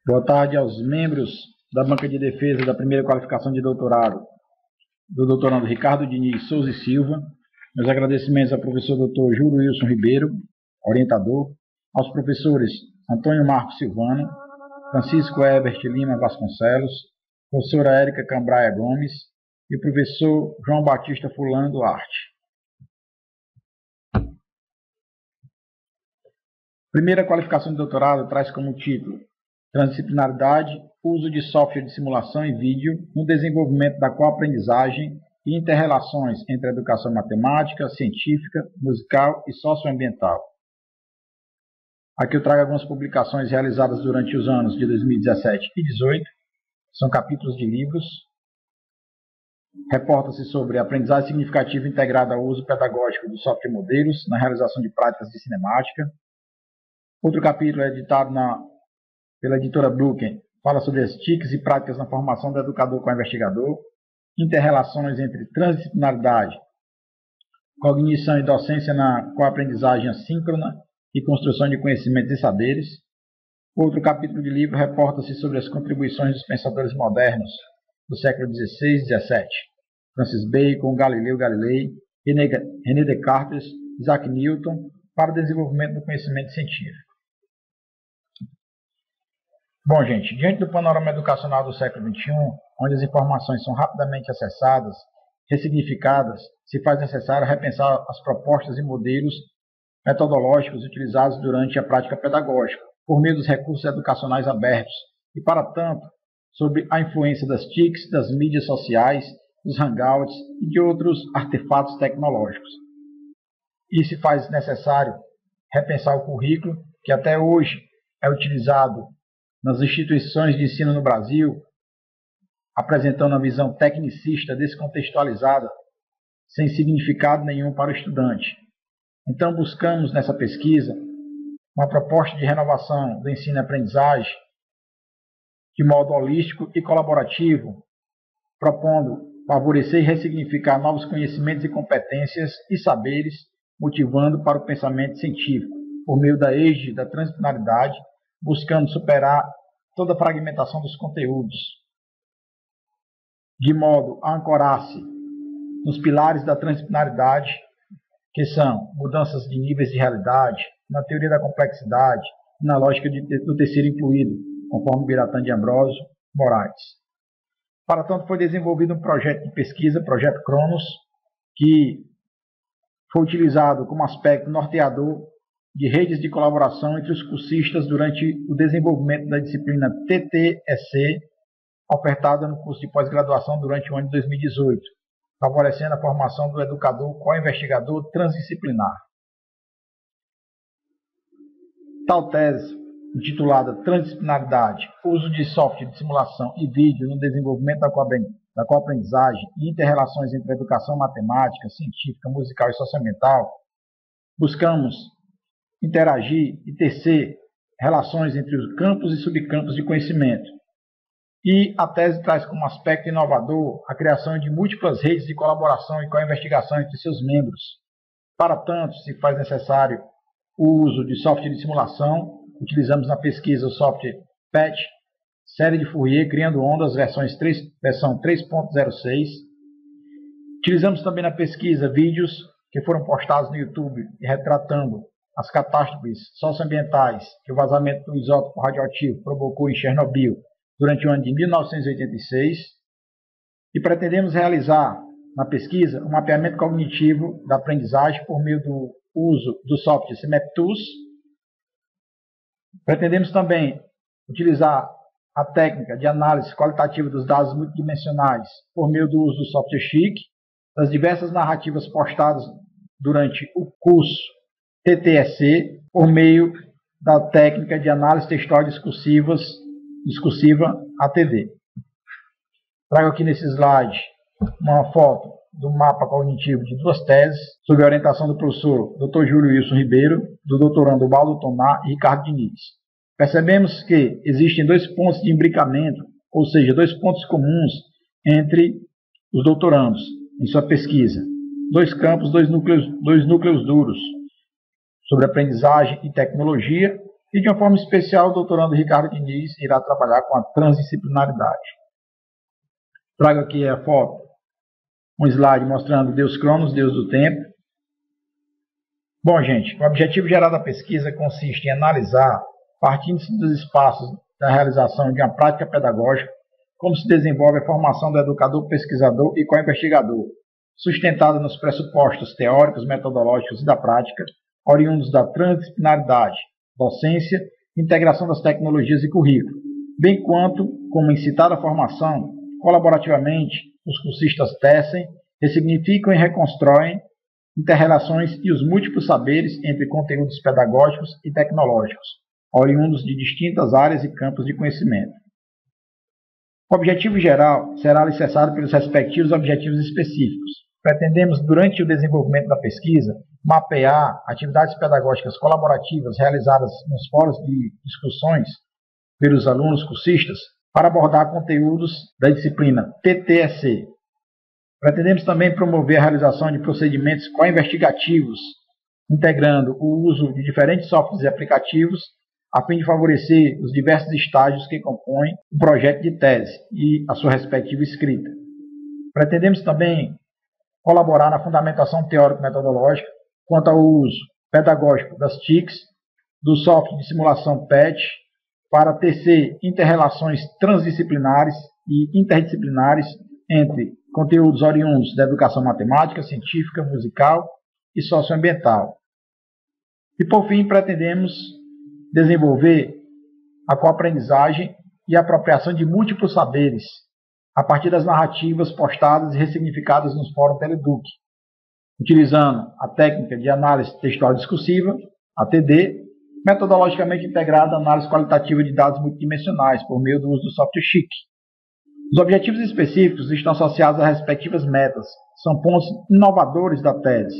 Boa tarde aos membros da banca de defesa da primeira qualificação de doutorado do doutorando Ricardo Diniz Souza e Silva. Meus agradecimentos ao professor Dr. Júlio Wilson Ribeiro, orientador, aos professores Antônio Marcos Silvano, Francisco Herbert Lima Vasconcelos, professora Érica Cambraia Gomes e o professor João Batista Fulano Duarte. Primeira qualificação de doutorado traz como título Transdisciplinaridade, uso de software de simulação e vídeo no desenvolvimento da coaprendizagem e interrelações entre a educação matemática, científica, musical e socioambiental. Aqui eu trago algumas publicações realizadas durante os anos de 2017 e 2018. São capítulos de livros. Reporta-se sobre a aprendizagem significativa integrada ao uso pedagógico de software modelos na realização de práticas de cinemática. Outro capítulo é editado pela editora Brucken, fala sobre as TICs e práticas na formação do educador com o investigador, interrelações entre transdisciplinaridade, cognição e docência na coaprendizagem assíncrona e construção de conhecimentos e saberes. Outro capítulo de livro reporta-se sobre as contribuições dos pensadores modernos do século XVI e XVII, Francis Bacon, Galileu Galilei, René Descartes, Isaac Newton, para o desenvolvimento do conhecimento científico. Bom, gente, diante do panorama educacional do século XXI, onde as informações são rapidamente acessadas, ressignificadas, se faz necessário repensar as propostas e modelos metodológicos utilizados durante a prática pedagógica, por meio dos recursos educacionais abertos, e, para tanto, sobre a influência das TICs, das mídias sociais, dos hangouts e de outros artefatos tecnológicos. E se faz necessário repensar o currículo, que até hoje é utilizado nas instituições de ensino no Brasil, apresentando uma visão tecnicista descontextualizada, sem significado nenhum para o estudante. Então, buscamos nessa pesquisa uma proposta de renovação do ensino e aprendizagem de modo holístico e colaborativo, propondo favorecer e ressignificar novos conhecimentos e competências e saberes, motivando para o pensamento científico, por meio da égide da transdisciplinaridade, buscando superar toda a fragmentação dos conteúdos, de modo a ancorar-se nos pilares da transdisciplinaridade, que são mudanças de níveis de realidade, na teoria da complexidade e na lógica do terceiro incluído, conforme Biratan de Ambrosio Moraes. Para tanto, foi desenvolvido um projeto de pesquisa, Projeto Cronos, que foi utilizado como aspecto norteador de redes de colaboração entre os cursistas durante o desenvolvimento da disciplina TTEC, ofertada no curso de pós-graduação durante o ano de 2018, favorecendo a formação do educador co-investigador transdisciplinar. Tal tese, intitulada Transdisciplinaridade, uso de software de simulação e vídeo no desenvolvimento da coaprendizagem e interrelações entre a educação matemática, científica, musical e socioambiental, buscamos interagir e tecer relações entre os campos e subcampos de conhecimento. E a tese traz como aspecto inovador a criação de múltiplas redes de colaboração e co-investigação entre seus membros. Para tanto, se faz necessário o uso de software de simulação. Utilizamos na pesquisa o software PET, série de Fourier, criando ondas, versão 3.06. Utilizamos também na pesquisa vídeos que foram postados no YouTube retratando as catástrofes socioambientais que o vazamento do isótopo radioativo provocou em Chernobyl durante o ano de 1986. E pretendemos realizar na pesquisa um mapeamento cognitivo da aprendizagem por meio do uso do software CMEPTUS. Pretendemos também utilizar a técnica de análise qualitativa dos dados multidimensionais por meio do uso do software CHIC, das diversas narrativas postadas durante o curso TTEC, por meio da técnica de análise textual discursiva ATD. Trago aqui nesse slide uma foto do mapa cognitivo de duas teses, sob a orientação do professor Dr. Júlio Wilson Ribeiro, do doutorando Baldo Tonar e Ricardo Diniz. Percebemos que existem dois pontos de imbricamento, ou seja, dois pontos comuns entre os doutorandos em sua pesquisa. Dois campos, dois núcleos duros, sobre aprendizagem e tecnologia, E de uma forma especial, o doutorando Ricardo Diniz irá trabalhar com a transdisciplinaridade. Trago aqui a foto, um slide mostrando Deus Cronos, Deus do Tempo. Bom, gente, o objetivo geral da pesquisa consiste em analisar, partindo-se dos espaços da realização de uma prática pedagógica, como se desenvolve a formação do educador, pesquisador e co-investigador, sustentada nos pressupostos teóricos, metodológicos e da prática, oriundos da transdisciplinaridade, docência, integração das tecnologias e currículo, bem quanto, como em citada formação, colaborativamente, os cursistas tecem, ressignificam e reconstroem interrelações e os múltiplos saberes entre conteúdos pedagógicos e tecnológicos, oriundos de distintas áreas e campos de conhecimento. O objetivo geral será alicerçado pelos respectivos objetivos específicos. Pretendemos, durante o desenvolvimento da pesquisa, mapear atividades pedagógicas colaborativas realizadas nos fóruns de discussões pelos alunos cursistas para abordar conteúdos da disciplina TTEC. Pretendemos também promover a realização de procedimentos co-investigativos, integrando o uso de diferentes softwares e aplicativos, a fim de favorecer os diversos estágios que compõem o projeto de tese e a sua respectiva escrita. Pretendemos também colaborar na fundamentação teórico-metodológica quanto ao uso pedagógico das TICs, do software de simulação PET, para tecer interrelações transdisciplinares e interdisciplinares entre conteúdos oriundos da educação matemática, científica, musical e socioambiental. E, por fim, pretendemos desenvolver a coaprendizagem e a apropriação de múltiplos saberes a partir das narrativas postadas e ressignificadas nos fóruns Teleduc, utilizando a técnica de análise textual discursiva, ATD, metodologicamente integrada à análise qualitativa de dados multidimensionais por meio do uso do software CHIC. Os objetivos específicos estão associados às respectivas metas, são pontos inovadores da tese.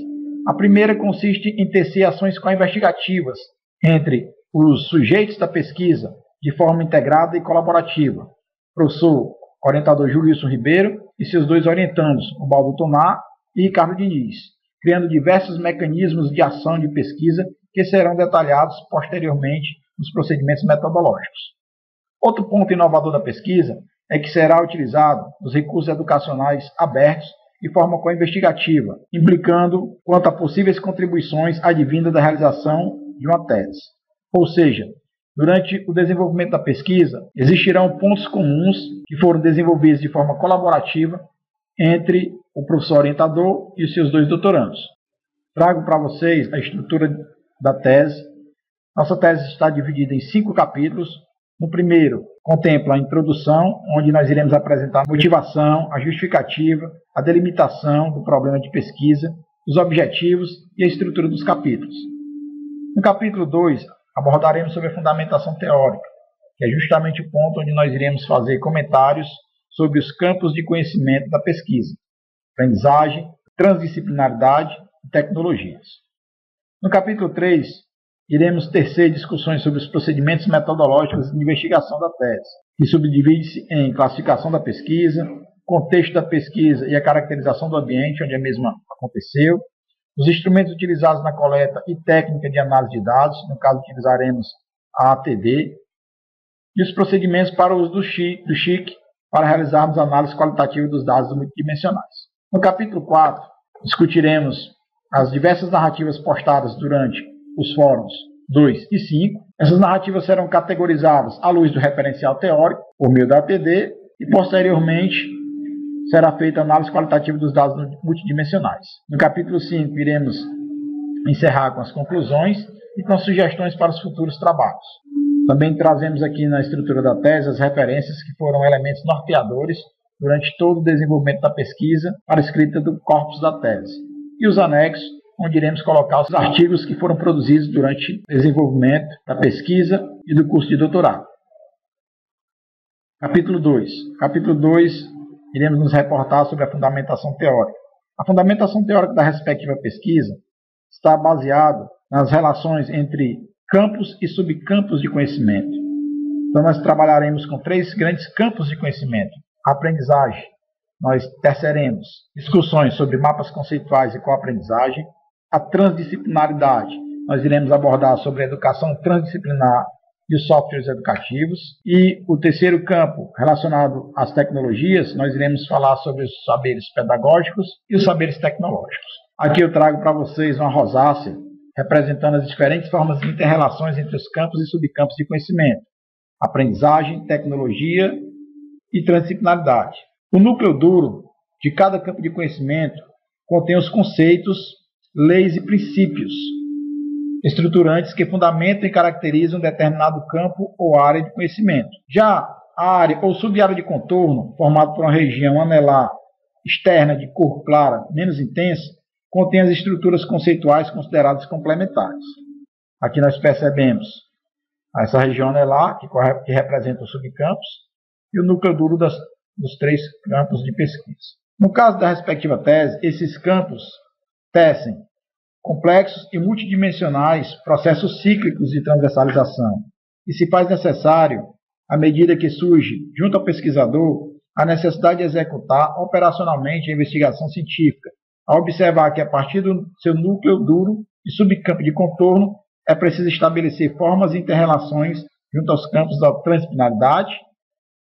A primeira consiste em tecer ações co-investigativas entre os sujeitos da pesquisa de forma integrada e colaborativa. Professor orientador Julilson Ribeiro e seus dois orientandos, o Baldo Tonar e Ricardo Diniz, criando diversos mecanismos de ação de pesquisa que serão detalhados posteriormente nos procedimentos metodológicos. Outro ponto inovador da pesquisa é que será utilizado os recursos educacionais abertos de forma co-investigativa, implicando quanto a possíveis contribuições advindas da realização de uma tese. Ou seja, durante o desenvolvimento da pesquisa, existirão pontos comuns que foram desenvolvidos de forma colaborativa entre o professor orientador e os seus dois doutorandos. Trago para vocês a estrutura da tese. Nossa tese está dividida em 5 capítulos. No primeiro, contempla a introdução, onde nós iremos apresentar a motivação, a justificativa, a delimitação do problema de pesquisa, os objetivos e a estrutura dos capítulos. No capítulo 2, abordaremos sobre a fundamentação teórica, que é justamente o ponto onde nós iremos fazer comentários sobre os campos de conhecimento da pesquisa, aprendizagem, transdisciplinaridade e tecnologias. No capítulo 3, iremos tecer discussões sobre os procedimentos metodológicos de investigação da tese, que subdivide-se em classificação da pesquisa, contexto da pesquisa e a caracterização do ambiente onde a mesma aconteceu, os instrumentos utilizados na coleta e técnica de análise de dados, no caso utilizaremos a ATD, e os procedimentos para o uso do CHIC para realizarmos a análise qualitativa dos dados multidimensionais. No capítulo 4, discutiremos as diversas narrativas postadas durante os fóruns 2 e 5. Essas narrativas serão categorizadas à luz do referencial teórico, por meio da ATD, e posteriormente será feita a análise qualitativa dos dados multidimensionais. No capítulo 5, iremos encerrar com as conclusões e com sugestões para os futuros trabalhos. Também trazemos aqui na estrutura da tese as referências que foram elementos norteadores durante todo o desenvolvimento da pesquisa para a escrita do corpus da tese. E os anexos, onde iremos colocar os artigos que foram produzidos durante o desenvolvimento da pesquisa e do curso de doutorado. Capítulo 2. Capítulo 2, iremos nos reportar sobre a fundamentação teórica. A fundamentação teórica da respectiva pesquisa está baseada nas relações entre campos e subcampos de conhecimento. Então, nós trabalharemos com 3 grandes campos de conhecimento. A aprendizagem, nós teceremos discussões sobre mapas conceituais e coaprendizagem. A transdisciplinaridade, nós iremos abordar sobre a educação transdisciplinar e os softwares educativos. E o terceiro campo, relacionado às tecnologias, nós iremos falar sobre os saberes pedagógicos e os saberes tecnológicos. Aqui eu trago para vocês uma rosácea representando as diferentes formas de inter-relações entre os campos e subcampos de conhecimento: aprendizagem, tecnologia e transdisciplinaridade. O núcleo duro de cada campo de conhecimento contém os conceitos, leis e princípios estruturantes que fundamentam e caracterizam um determinado campo ou área de conhecimento. Já a área ou sub-área de contorno, formada por uma região anelar externa de cor clara menos intensa, contém as estruturas conceituais consideradas complementares. Aqui nós percebemos essa região anelar, que representa os subcampos, e o núcleo duro dos três campos de pesquisa. No caso da respectiva tese, esses campos tecem complexos e multidimensionais processos cíclicos de transversalização, e se faz necessário, à medida que surge, junto ao pesquisador, a necessidade de executar operacionalmente a investigação científica, a observar que, a partir do seu núcleo duro e subcampo de contorno, é preciso estabelecer formas e inter-relações junto aos campos da transdisciplinaridade,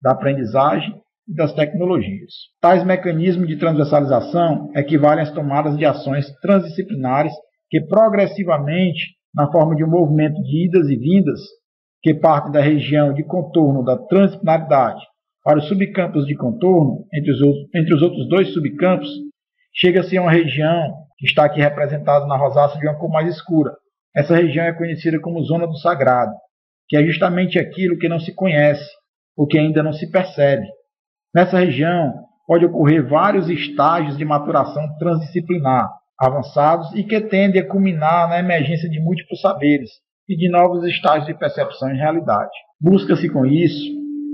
da aprendizagem e das tecnologias. Tais mecanismos de transversalização equivalem às tomadas de ações transdisciplinares que progressivamente, na forma de um movimento de idas e vindas, que parte da região de contorno da transdisciplinaridade para os subcampos de contorno, entre os outros dois subcampos, chega-se a uma região que está aqui representada na rosácea de uma cor mais escura. Essa região é conhecida como zona do sagrado, que é justamente aquilo que não se conhece, o que ainda não se percebe. Nessa região pode ocorrer vários estágios de maturação transdisciplinar avançados e que tendem a culminar na emergência de múltiplos saberes e de novos estágios de percepção e realidade. Busca-se com isso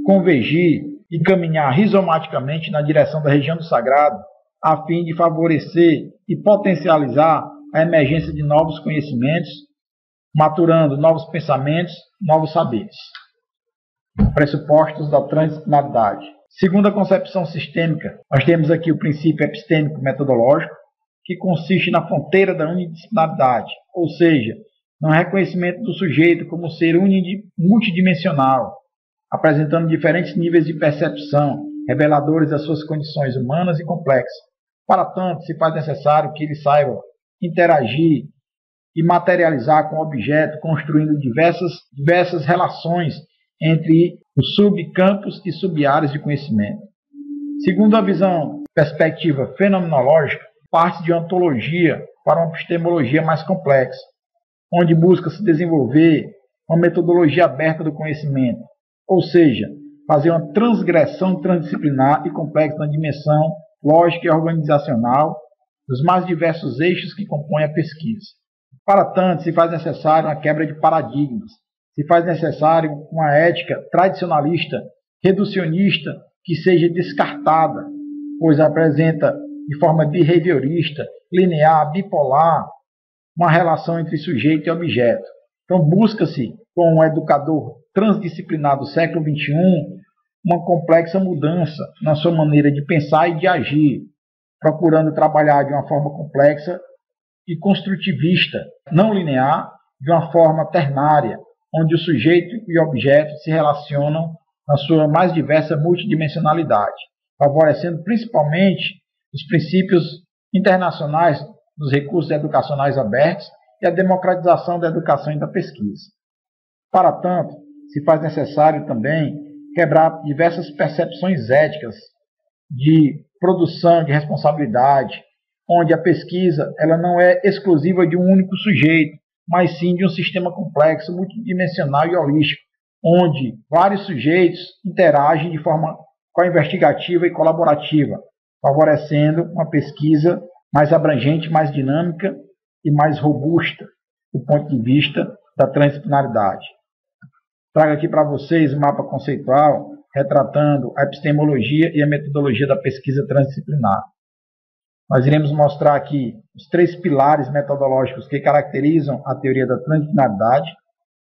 convergir e caminhar rizomaticamente na direção da região do sagrado, a fim de favorecer e potencializar a emergência de novos conhecimentos, maturando novos pensamentos, novos saberes. Pressupostos da transdisciplinaridade. Segundo a concepção sistêmica, nós temos aqui o princípio epistêmico metodológico, que consiste na fronteira da unidisciplinaridade, ou seja, no reconhecimento do sujeito como ser multidimensional, apresentando diferentes níveis de percepção, reveladores das suas condições humanas e complexas. Para tanto, se faz necessário que ele saiba interagir e materializar com o objeto, construindo diversas relações entre os subcampos e sub-áreas de conhecimento. Segundo a visão perspectiva fenomenológica, parte de uma ontologia para uma epistemologia mais complexa, onde busca-se desenvolver uma metodologia aberta do conhecimento, ou seja, fazer uma transgressão transdisciplinar e complexa na dimensão lógica e organizacional dos mais diversos eixos que compõem a pesquisa. Para tanto, se faz necessário uma quebra de paradigmas, se faz necessário uma ética tradicionalista, reducionista, que seja descartada, pois apresenta de forma behaviorista, linear, bipolar, uma relação entre sujeito e objeto. Então busca-se, com um educador transdisciplinar do século XXI, uma complexa mudança na sua maneira de pensar e de agir, procurando trabalhar de uma forma complexa e construtivista, não linear, de uma forma ternária, onde o sujeito e o objeto se relacionam na sua mais diversa multidimensionalidade, favorecendo principalmente os princípios internacionais dos recursos educacionais abertos e a democratização da educação e da pesquisa. Para tanto, se faz necessário também quebrar diversas percepções éticas de produção de responsabilidade, onde a pesquisa ela não é exclusiva de um único sujeito, mas sim de um sistema complexo, multidimensional e holístico, onde vários sujeitos interagem de forma co-investigativa e colaborativa, favorecendo uma pesquisa mais abrangente, mais dinâmica e mais robusta do ponto de vista da transdisciplinaridade. Trago aqui para vocês um mapa conceitual retratando a epistemologia e a metodologia da pesquisa transdisciplinar. Nós iremos mostrar aqui os três pilares metodológicos que caracterizam a teoria da transdisciplinaridade,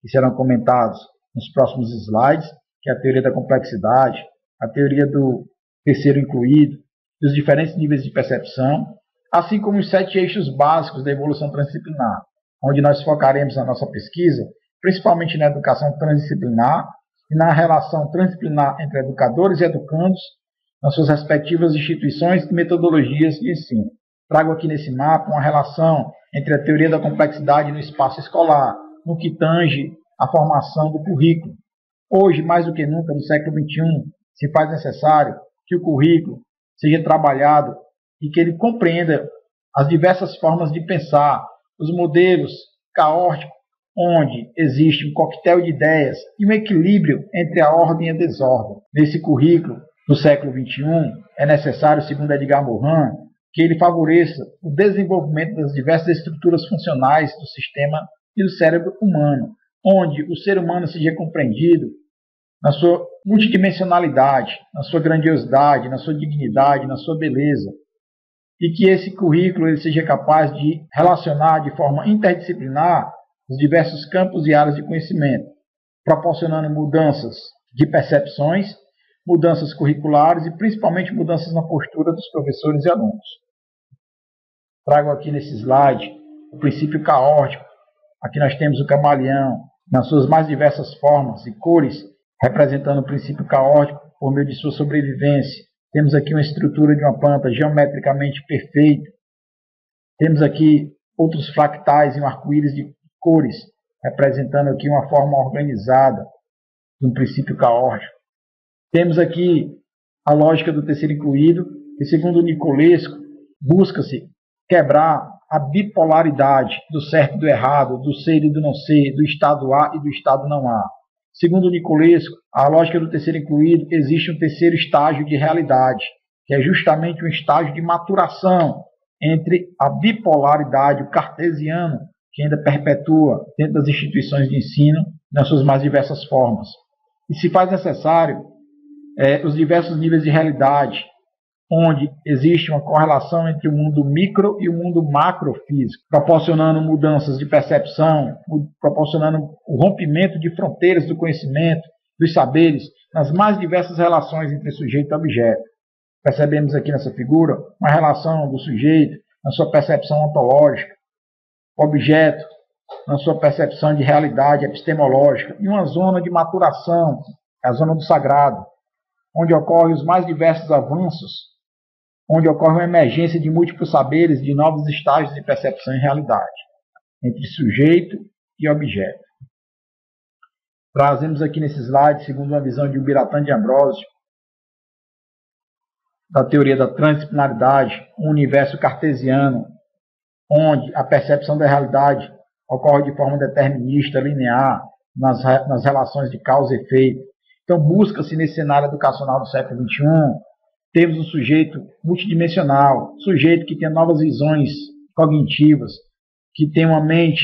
que serão comentados nos próximos slides, que é a teoria da complexidade, a teoria do terceiro incluído, dos diferentes níveis de percepção, assim como os 7 eixos básicos da evolução transdisciplinar. onde nós focaremos a nossa pesquisa, principalmente na educação transdisciplinar e na relação transdisciplinar entre educadores e educandos nas suas respectivas instituições e metodologias de ensino. Trago aqui nesse mapa uma relação entre a teoria da complexidade no espaço escolar, no que tange a formação do currículo. Hoje, mais do que nunca, no século XXI, se faz necessário que o currículo seja trabalhado e que ele compreenda as diversas formas de pensar, os modelos caóticos, onde existe um coquetel de ideias e um equilíbrio entre a ordem e a desordem. Nesse currículo do século XXI, é necessário, segundo Edgar Morin, que ele favoreça o desenvolvimento das diversas estruturas funcionais do sistema e do cérebro humano, onde o ser humano seja compreendido na sua multidimensionalidade, na sua grandiosidade, na sua dignidade, na sua beleza, e que esse currículo ele seja capaz de relacionar de forma interdisciplinar os diversos campos e áreas de conhecimento, proporcionando mudanças de percepções, mudanças curriculares e principalmente mudanças na postura dos professores e alunos. Trago aqui nesse slide o princípio caótico. Aqui nós temos o camaleão nas suas mais diversas formas e cores, representando o princípio caótico por meio de sua sobrevivência. Temos aqui uma estrutura de uma planta geometricamente perfeita. Temos aqui outros fractais e um arco-íris de cores, representando aqui uma forma organizada de um princípio caótico. Temos aqui a lógica do terceiro incluído, que segundo Nicolesco, busca-se quebrar a bipolaridade do certo e do errado, do ser e do não ser, do estado A e do estado não A. Segundo Nicolesco, a lógica do terceiro incluído, existe um terceiro estágio de realidade, que é justamente um estágio de maturação entre a bipolaridade, o cartesiano, que ainda perpetua dentro das instituições de ensino, nas suas mais diversas formas. E se faz necessário os diversos níveis de realidade, onde existe uma correlação entre o mundo micro e o mundo macrofísico, proporcionando mudanças de percepção, proporcionando o rompimento de fronteiras do conhecimento, dos saberes, nas mais diversas relações entre sujeito e objeto. Percebemos aqui nessa figura uma relação do sujeito na sua percepção ontológica, objeto na sua percepção de realidade epistemológica, e uma zona de maturação, a zona do sagrado, onde ocorrem os mais diversos avanços, onde ocorre uma emergência de múltiplos saberes, de novos estágios de percepção e realidade, entre sujeito e objeto. Trazemos aqui nesse slide, segundo uma visão de Biratan de Ambrosio, da teoria da transdisciplinaridade, um universo cartesiano, onde a percepção da realidade ocorre de forma determinista, linear, nas relações de causa e efeito. Então, busca-se nesse cenário educacional do século XXI, temos um sujeito multidimensional, sujeito que tem novas visões cognitivas, que tem uma mente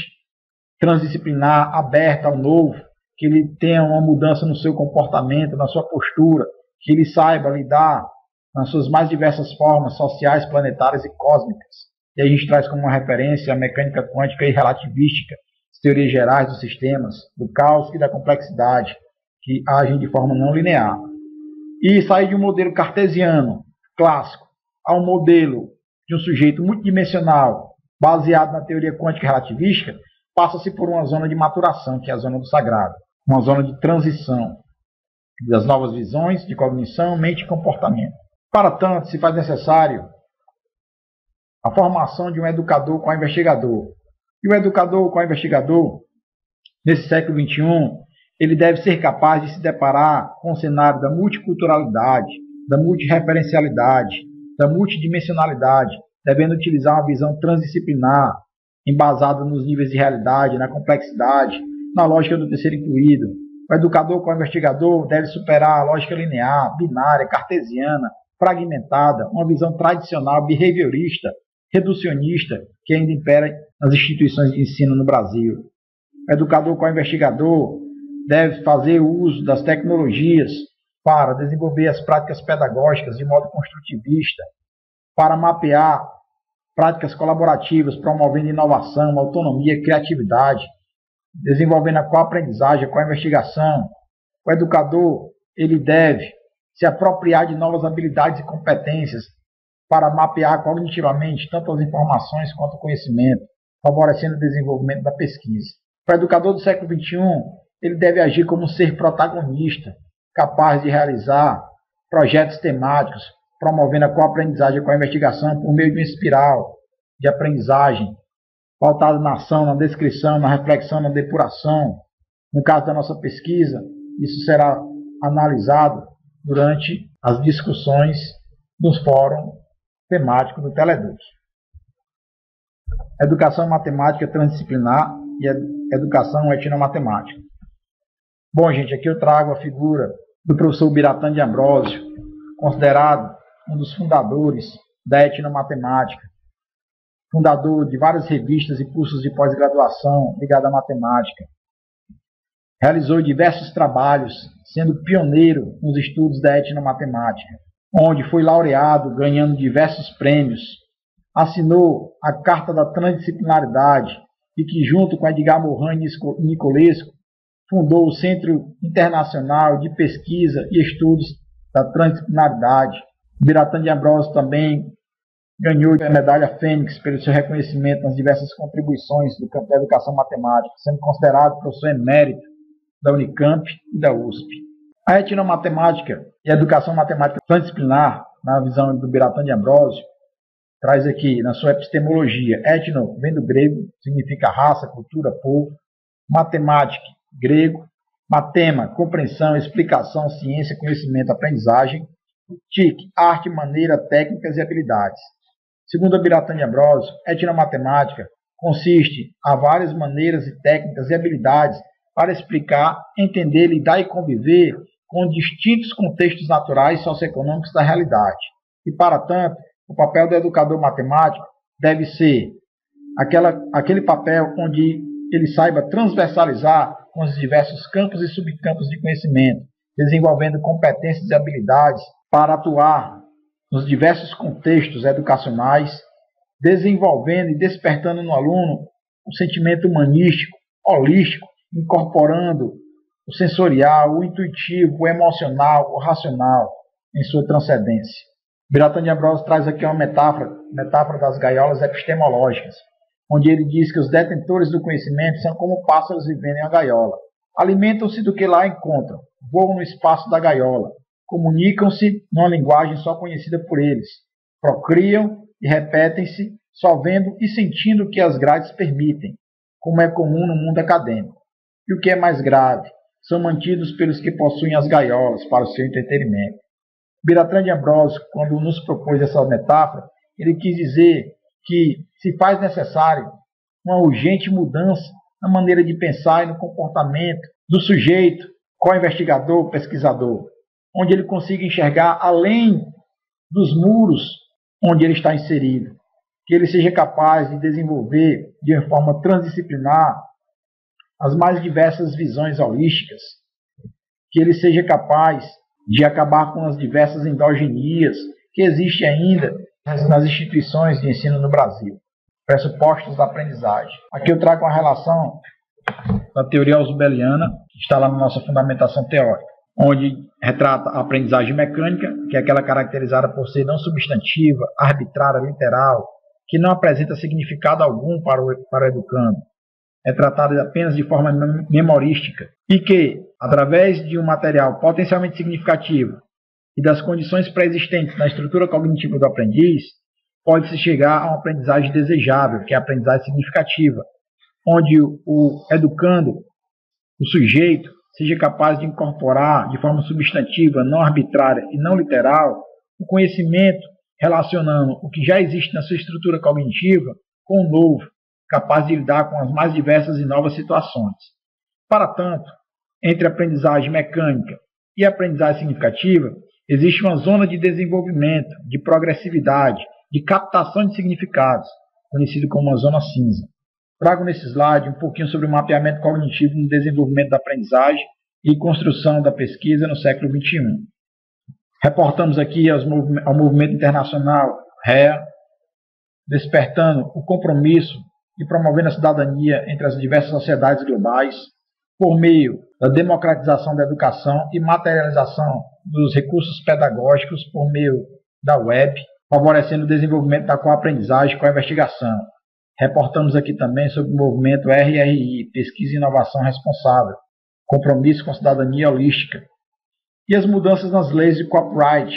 transdisciplinar, aberta ao novo, que ele tenha uma mudança no seu comportamento, na sua postura, que ele saiba lidar nas suas mais diversas formas sociais, planetárias e cósmicas. E a gente traz como uma referência a mecânica quântica e relativística, as teorias gerais dos sistemas, do caos e da complexidade, que agem de forma não linear. E sair de um modelo cartesiano, clássico, a um modelo de um sujeito multidimensional, baseado na teoria quântica e relativística, passa-se por uma zona de maturação, que é a zona do sagrado, uma zona de transição das novas visões de cognição, mente e comportamento. Para tanto, se faz necessário a formação de um educador com investigador. E o educador com investigador, nesse século XXI, ele deve ser capaz de se deparar com o cenário da multiculturalidade, da multireferencialidade, da multidimensionalidade, devendo utilizar uma visão transdisciplinar, embasada nos níveis de realidade, na complexidade, na lógica do terceiro incluído. O educador com investigador deve superar a lógica linear, binária, cartesiana, fragmentada, uma visão tradicional, behaviorista, reducionista, que ainda impera nas instituições de ensino no Brasil. O educador com investigador deve fazer uso das tecnologias para desenvolver as práticas pedagógicas de modo construtivista, para mapear práticas colaborativas, promovendo inovação, autonomia, criatividade, desenvolvendo a coaprendizagem, a coinvestigação. O educador ele deve se apropriar de novas habilidades e competências para mapear cognitivamente tanto as informações quanto o conhecimento, favorecendo o desenvolvimento da pesquisa. O educador do século XXI, ele deve agir como um ser protagonista, capaz de realizar projetos temáticos, promovendo a coaprendizagem com a investigação por meio de uma espiral de aprendizagem, pautada na ação, na descrição, na reflexão, na depuração. No caso da nossa pesquisa, isso será analisado durante as discussões dos fóruns temáticos do Teleeduc. Educação matemática transdisciplinar e educação etnomatemática. Bom, gente, aqui eu trago a figura do professor Biratã de Ambrósio, considerado um dos fundadores da etnomatemática, fundador de várias revistas e cursos de pós-graduação ligados à matemática. Realizou diversos trabalhos, sendo pioneiro nos estudos da etnomatemática, onde foi laureado, ganhando diversos prêmios. Assinou a Carta da Transdisciplinaridade e que, junto com Edgar Morin e Nicolesco, fundou o Centro Internacional de Pesquisa e Estudos da Transdisciplinaridade. Biratã de Ambrósio também ganhou a medalha Fênix pelo seu reconhecimento nas diversas contribuições do campo da educação matemática, sendo considerado professor emérito da Unicamp e da USP. A etnomatemática e a educação matemática transdisciplinar, na visão do Biratã de Ambrósio, traz aqui na sua epistemologia: etno vem do grego, significa raça, cultura, povo; matemática, grego; matema, compreensão, explicação, ciência, conhecimento, aprendizagem; tic, arte, maneira, técnicas e habilidades. Segundo a Biratã de Ambrósio, etnomatemática consiste a várias maneiras e técnicas e habilidades para explicar, entender, lidar e conviver com distintos contextos naturais e socioeconômicos da realidade. E, para tanto, o papel do educador matemático deve ser aquele papel onde ele saiba transversalizar com os diversos campos e subcampos de conhecimento, desenvolvendo competências e habilidades para atuar nos diversos contextos educacionais, desenvolvendo e despertando no aluno um sentimento humanístico, holístico, incorporando o sensorial, o intuitivo, o emocional, o racional em sua transcendência. Biratã de Ambrósio traz aqui uma metáfora das gaiolas epistemológicas, onde ele diz que os detentores do conhecimento são como pássaros vivendo em uma gaiola. Alimentam-se do que lá encontram, voam no espaço da gaiola, comunicam-se numa linguagem só conhecida por eles, procriam e repetem-se só vendo e sentindo o que as grades permitem, como é comum no mundo acadêmico. E o que é mais grave, são mantidos pelos que possuem as gaiolas para o seu entretenimento. Biratã de Ambrósio, quando nos propôs essa metáfora, ele quis dizer que se faz necessário uma urgente mudança na maneira de pensar e no comportamento do sujeito, co-investigador, pesquisador, onde ele consiga enxergar além dos muros onde ele está inserido, que ele seja capaz de desenvolver de uma forma transdisciplinar as mais diversas visões holísticas, que ele seja capaz de acabar com as diversas endogenias que existem ainda nas instituições de ensino no Brasil, pressupostos da aprendizagem. Aqui eu trago uma relação da teoria ausubeliana, que está lá na nossa fundamentação teórica, onde retrata a aprendizagem mecânica, que é aquela caracterizada por ser não substantiva, arbitrária, literal, que não apresenta significado algum para o educando, é tratada apenas de forma memorística, e que, através de um material potencialmente significativo e das condições pré-existentes na estrutura cognitiva do aprendiz, pode-se chegar a uma aprendizagem desejável, que é a aprendizagem significativa, onde o educando, o sujeito, seja capaz de incorporar de forma substantiva, não arbitrária e não literal, o conhecimento relacionando o que já existe na sua estrutura cognitiva com o novo, capaz de lidar com as mais diversas e novas situações. Para tanto, entre a aprendizagem mecânica e a aprendizagem significativa, existe uma zona de desenvolvimento, de progressividade, de captação de significados, conhecido como uma zona cinza. Trago nesse slide um pouquinho sobre o mapeamento cognitivo no desenvolvimento da aprendizagem e construção da pesquisa no século XXI. Reportamos aqui ao movimento internacional REA, despertando o compromisso e promovendo a cidadania entre as diversas sociedades globais, por meio da democratização da educação e materialização dos recursos pedagógicos por meio da web, favorecendo o desenvolvimento da coaprendizagem com a investigação, Reportamos aqui também sobre o movimento RRI, Pesquisa e Inovação Responsável, Compromisso com Cidadania Holística, e as mudanças nas leis de copyright,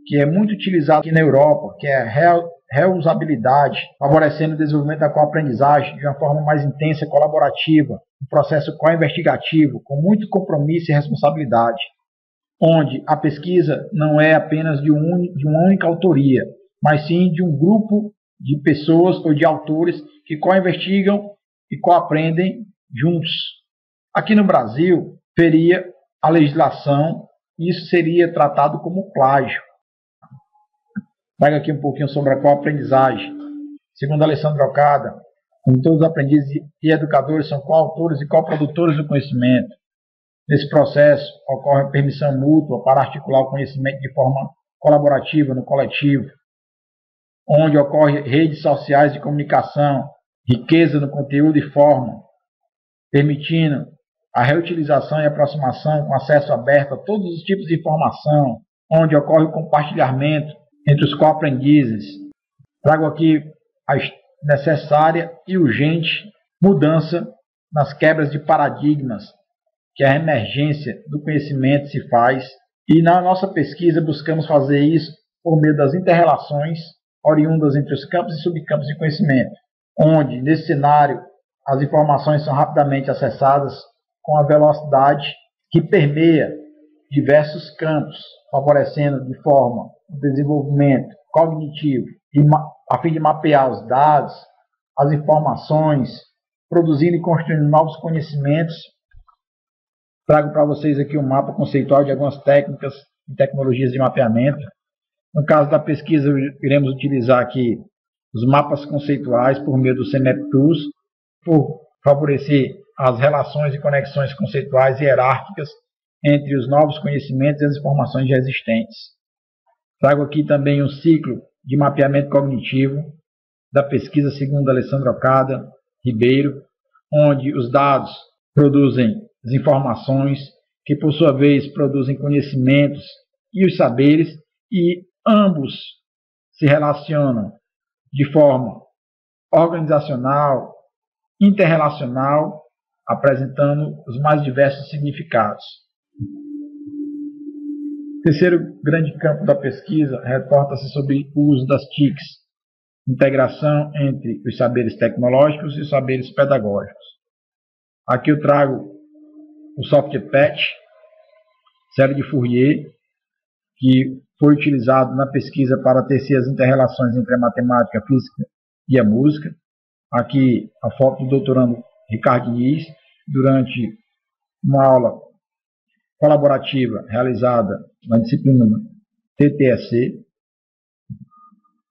que é muito utilizado aqui na Europa, que é a reusabilidade, favorecendo o desenvolvimento da coaprendizagem de uma forma mais intensa e colaborativa, um processo co-investigativo, com muito compromisso e responsabilidade, onde a pesquisa não é apenas de uma única autoria, mas sim de um grupo de pessoas ou de autores que co-investigam e co-aprendem juntos. Aqui no Brasil, feria a legislação, e isso seria tratado como plágio. Trago aqui um pouquinho sobre a co-aprendizagem. Segundo Alessandro Okada, todos os aprendizes e educadores são coautores e coprodutores do conhecimento. Nesse processo, ocorre a permissão mútua para articular o conhecimento de forma colaborativa no coletivo, onde ocorrem redes sociais de comunicação, riqueza no conteúdo e forma, permitindo a reutilização e aproximação com acesso aberto a todos os tipos de informação, onde ocorre o compartilhamento entre os coaprendizes. Trago aqui a necessária e urgente mudança nas quebras de paradigmas que a emergência do conhecimento se faz, e na nossa pesquisa buscamos fazer isso por meio das inter-relações oriundas entre os campos e subcampos de conhecimento, onde, nesse cenário, as informações são rapidamente acessadas com a velocidade que permeia diversos campos, favorecendo de forma o desenvolvimento cognitivo a fim de mapear os dados, as informações, produzindo e construindo novos conhecimentos. Trago para vocês aqui um mapa conceitual de algumas técnicas e tecnologias de mapeamento. No caso da pesquisa, iremos utilizar aqui os mapas conceituais por meio do CMapTools, por favorecer as relações e conexões conceituais e hierárquicas entre os novos conhecimentos e as informações já existentes. Trago aqui também um ciclo de mapeamento cognitivo da pesquisa segundo Alessandro Okada Ribeiro, onde os dados produzem as informações, que por sua vez produzem conhecimentos e os saberes, e ambos se relacionam de forma organizacional, interrelacional, apresentando os mais diversos significados. O terceiro grande campo da pesquisa reporta-se sobre o uso das TICs, integração entre os saberes tecnológicos e os saberes pedagógicos. Aqui eu trago o software PET, série de Fourier, que foi utilizado na pesquisa para tecer as inter-relações entre a matemática, a física e a música. Aqui a foto do doutorando Ricardo Diniz, durante uma aula colaborativa realizada na disciplina TTSC.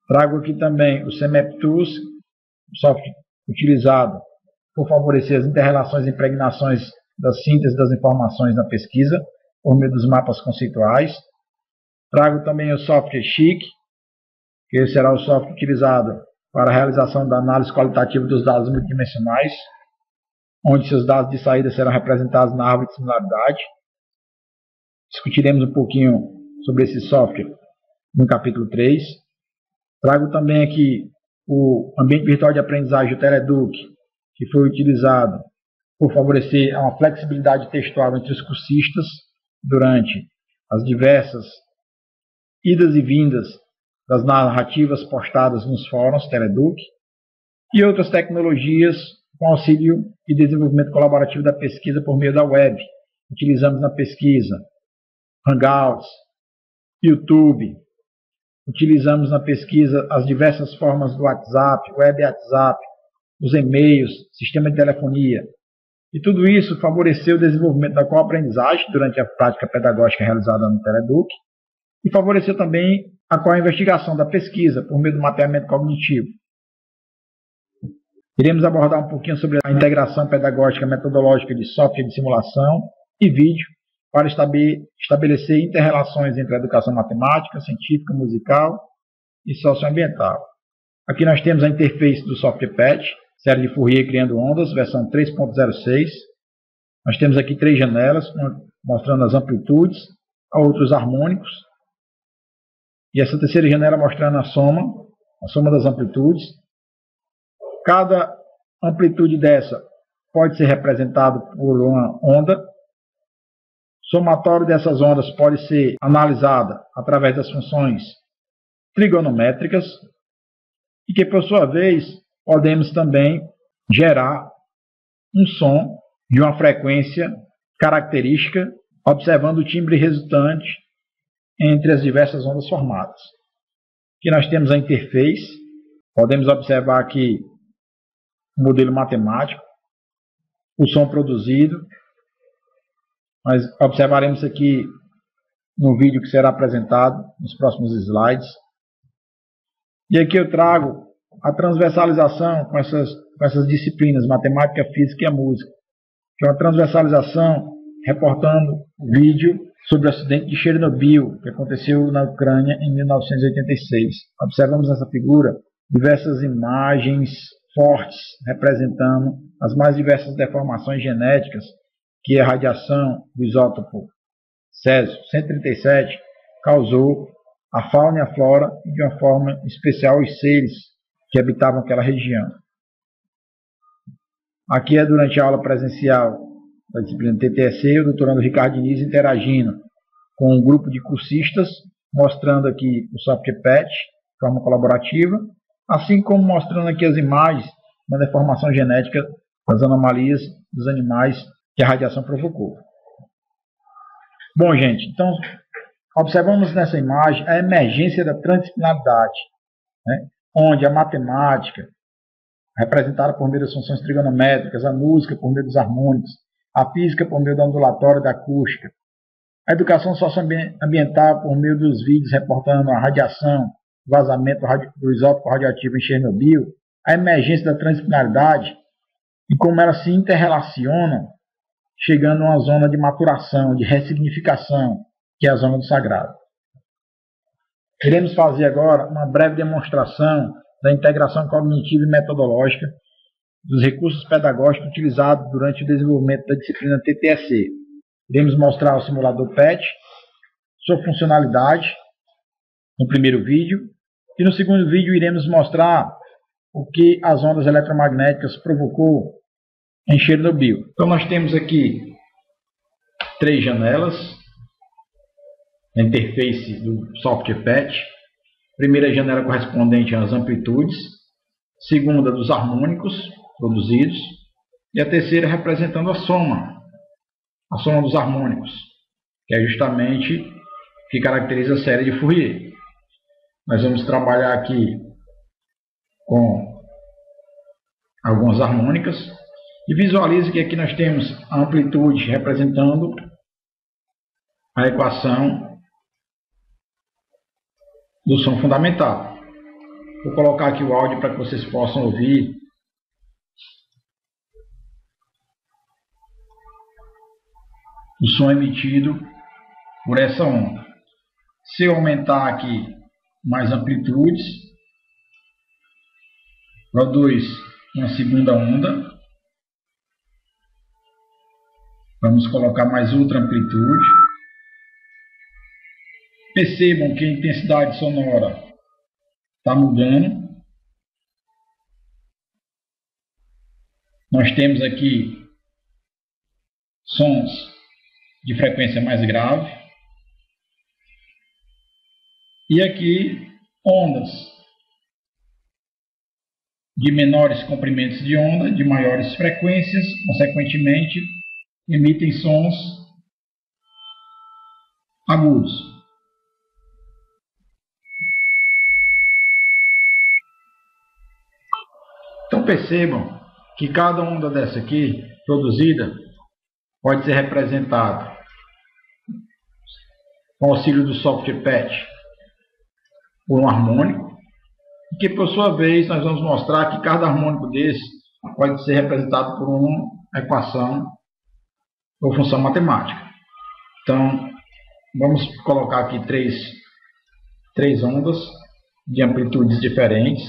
Trago aqui também o CMapTools, software utilizado por favorecer as inter-relações e impregnações da síntese das informações na pesquisa, por meio dos mapas conceituais. Trago também o software SHIC, que será o software utilizado para a realização da análise qualitativa dos dados multidimensionais, onde seus dados de saída serão representados na árvore de similaridade. Discutiremos um pouquinho sobre esse software no capítulo 3. Trago também aqui o ambiente virtual de aprendizagem, o Teleduc, que foi utilizado por favorecer uma flexibilidade textual entre os cursistas durante as diversas idas e vindas das narrativas postadas nos fóruns Teleduc, e outras tecnologias com auxílio e desenvolvimento colaborativo da pesquisa por meio da web. Utilizamos na pesquisa Hangouts, YouTube, utilizamos na pesquisa as diversas formas do WhatsApp, web WhatsApp, os e-mails, sistema de telefonia. E tudo isso favoreceu o desenvolvimento da coaprendizagem durante a prática pedagógica realizada no Teleduc, e favoreceu também a co-investigação da pesquisa por meio do mapeamento cognitivo. Iremos abordar um pouquinho sobre a integração pedagógica metodológica de software de simulação e vídeo para estabelecer inter-relações entre a educação matemática, científica, musical e socioambiental. Aqui nós temos a interface do software PET, série de Fourier criando ondas, versão 3.06. Nós temos aqui 3 janelas, uma mostrando as amplitudes, a outros harmônicos, e essa terceira janela mostrando a soma das amplitudes. Cada amplitude dessa pode ser representada por uma onda. O somatório dessas ondas pode ser analisado através das funções trigonométricas e que, por sua vez, podemos também gerar um som de uma frequência característica, observando o timbre resultante entre as diversas ondas formadas. Aqui nós temos a interface, podemos observar aqui o modelo matemático, o som produzido. Nós observaremos aqui no vídeo que será apresentado nos próximos slides. E aqui eu trago a transversalização com essas disciplinas, matemática, física e a música, que é uma transversalização reportando o vídeo sobre o acidente de Chernobyl, que aconteceu na Ucrânia em 1986. Observamos nessa figura diversas imagens fortes representando as mais diversas deformações genéticas que a radiação do isótopo Césio-137 causou à fauna e à flora e de uma forma especial os seres que habitavam aquela região. Aqui é durante a aula presencial da disciplina TTSE, o doutorando Ricardo Diniz interagindo com um grupo de cursistas, mostrando aqui o software PET, de forma colaborativa, assim como mostrando aqui as imagens da deformação genética das anomalias dos animais que a radiação provocou. Bom, gente, então observamos nessa imagem a emergência da transdisciplinaridade, né, onde a matemática, representada por meio das funções trigonométricas, a música por meio dos harmônicos, a física por meio da ondulatória e da acústica, a educação socioambiental por meio dos vídeos reportando a radiação, vazamento do isótopo radioativo em Chernobyl, a emergência da transdisciplinaridade e como elas se interrelacionam, chegando a uma zona de maturação, de ressignificação, que é a zona do sagrado. Iremos fazer agora uma breve demonstração da integração cognitiva e metodológica dos recursos pedagógicos utilizados durante o desenvolvimento da disciplina TTSE. Iremos mostrar o simulador PET, sua funcionalidade, no primeiro vídeo, e no segundo vídeo iremos mostrar o que as ondas eletromagnéticas provocou em Chernobyl. Então nós temos aqui 3 janelas na interface do software PET. Primeira janela correspondente às amplitudes, segunda dos harmônicos produzidos e a terceira representando a soma dos harmônicos, que é justamente o que caracteriza a série de Fourier. Nós vamos trabalhar aqui com algumas harmônicas e visualize que aqui nós temos a amplitude representando a equação do som fundamental. Vou colocar aqui o áudio para que vocês possam ouvir o som emitido por essa onda. Se eu aumentar aqui mais amplitudes, produz uma segunda onda. Vamos colocar mais outra amplitude. Percebam que a intensidade sonora está mudando. Nós temos aqui sons de frequência mais grave. E aqui ondas de menores comprimentos de onda, de maiores frequências, consequentemente emitem sons agudos. Então percebam que cada onda dessa aqui, produzida, pode ser representada com auxílio do software PET por um harmônico, e que por sua vez nós vamos mostrar que cada harmônico desse pode ser representado por uma equação ou função matemática. Então vamos colocar aqui três ondas de amplitudes diferentes.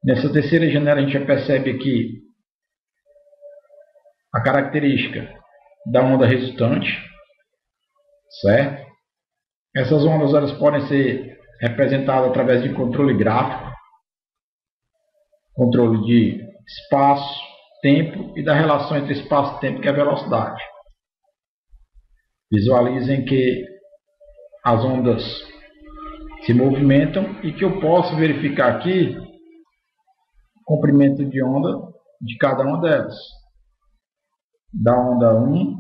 Nessa terceira janela a gente já percebe aqui a característica da onda resultante, certo? Essas ondas elas podem ser representadas através de controle gráfico. controle de espaço, tempo e da relação entre espaço e tempo, que é a velocidade. Visualizem que as ondas se movimentam e que eu posso verificar aqui o comprimento de onda de cada uma delas. Da onda 1,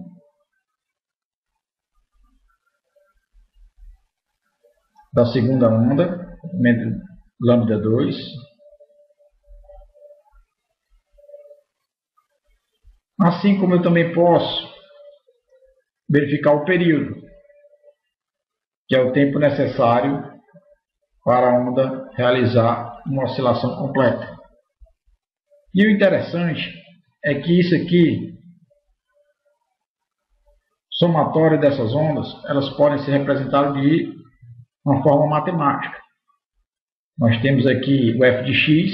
da segunda onda, comprimento lambda 2, assim como eu também posso verificar o período, que é o tempo necessário para a onda realizar uma oscilação completa. E o interessante é que isso aqui, somatório dessas ondas, elas podem ser representadas de uma forma matemática. Nós temos aqui o f de x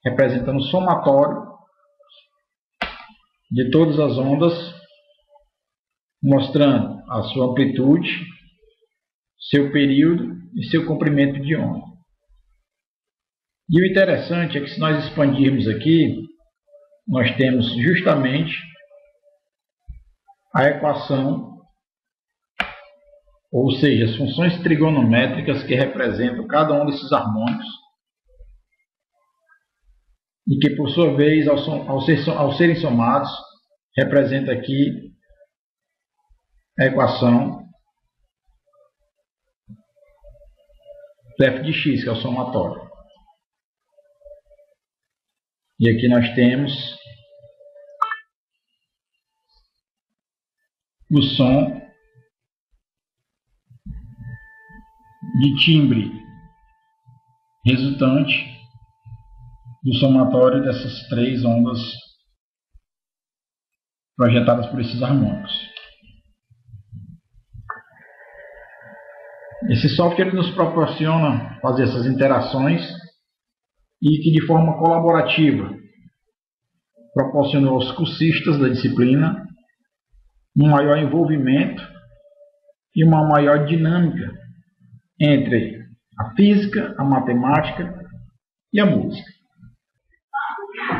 representando o somatório de todas as ondas, mostrando a sua amplitude, seu período e seu comprimento de onda. E o interessante é que, se nós expandirmos aqui, nós temos justamente a equação, ou seja, as funções trigonométricas que representam cada um desses harmônicos e que, por sua vez, ao serem somados, representa aqui a equação do f de x, que é o somatório. E aqui nós temos o som de timbre resultante do somatório dessas três ondas projetadas por esses harmônicos. Esse software nos proporciona fazer essas interações e que, de forma colaborativa, proporcionou aos cursistas da disciplina um maior envolvimento e uma maior dinâmica entre a física, a matemática e a música.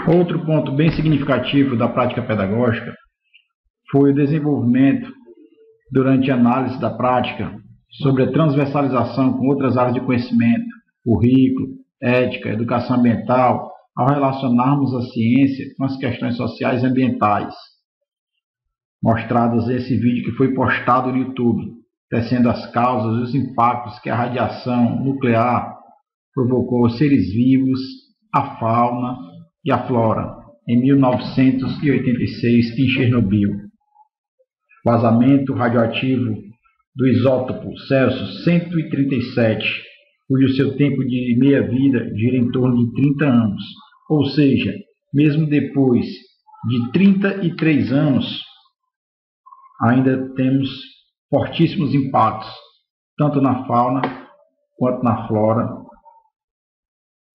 Outro ponto bem significativo da prática pedagógica foi o desenvolvimento, durante a análise da prática, sobre a transversalização com outras áreas de conhecimento, currículo, ética, educação ambiental, ao relacionarmos a ciência com as questões sociais e ambientais, mostradas nesse vídeo que foi postado no YouTube, tecendo as causas e os impactos que a radiação nuclear provocou aos seres vivos, à fauna e à flora, em 1986 em Chernobyl. Vazamento radioativo do isótopo Césio-137, cujo seu tempo de meia-vida gira em torno de 30 anos. Ou seja, mesmo depois de 33 anos, ainda temos fortíssimos impactos, tanto na fauna quanto na flora,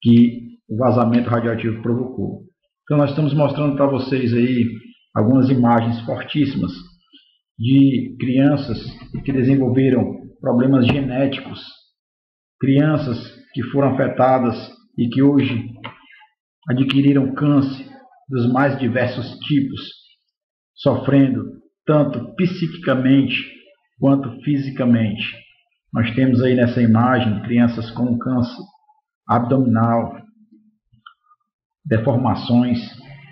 que o vazamento radioativo provocou. Então nós estamos mostrando para vocês aí algumas imagens fortíssimas de crianças que desenvolveram problemas genéticos, crianças que foram afetadas e que hoje adquiriram câncer dos mais diversos tipos, sofrendo tanto psiquicamente quanto fisicamente. Nós temos aí nessa imagem crianças com câncer abdominal, deformações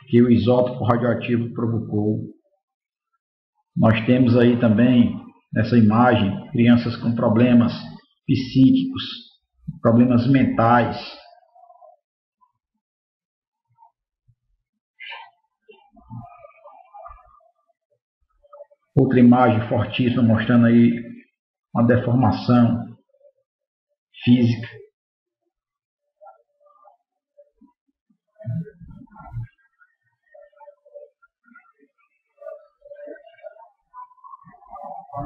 que o isótopo radioativo provocou. Nós temos aí também nessa imagem crianças com problemas psíquicos, problemas mentais. Outra imagem fortíssima mostrando aí uma deformação física.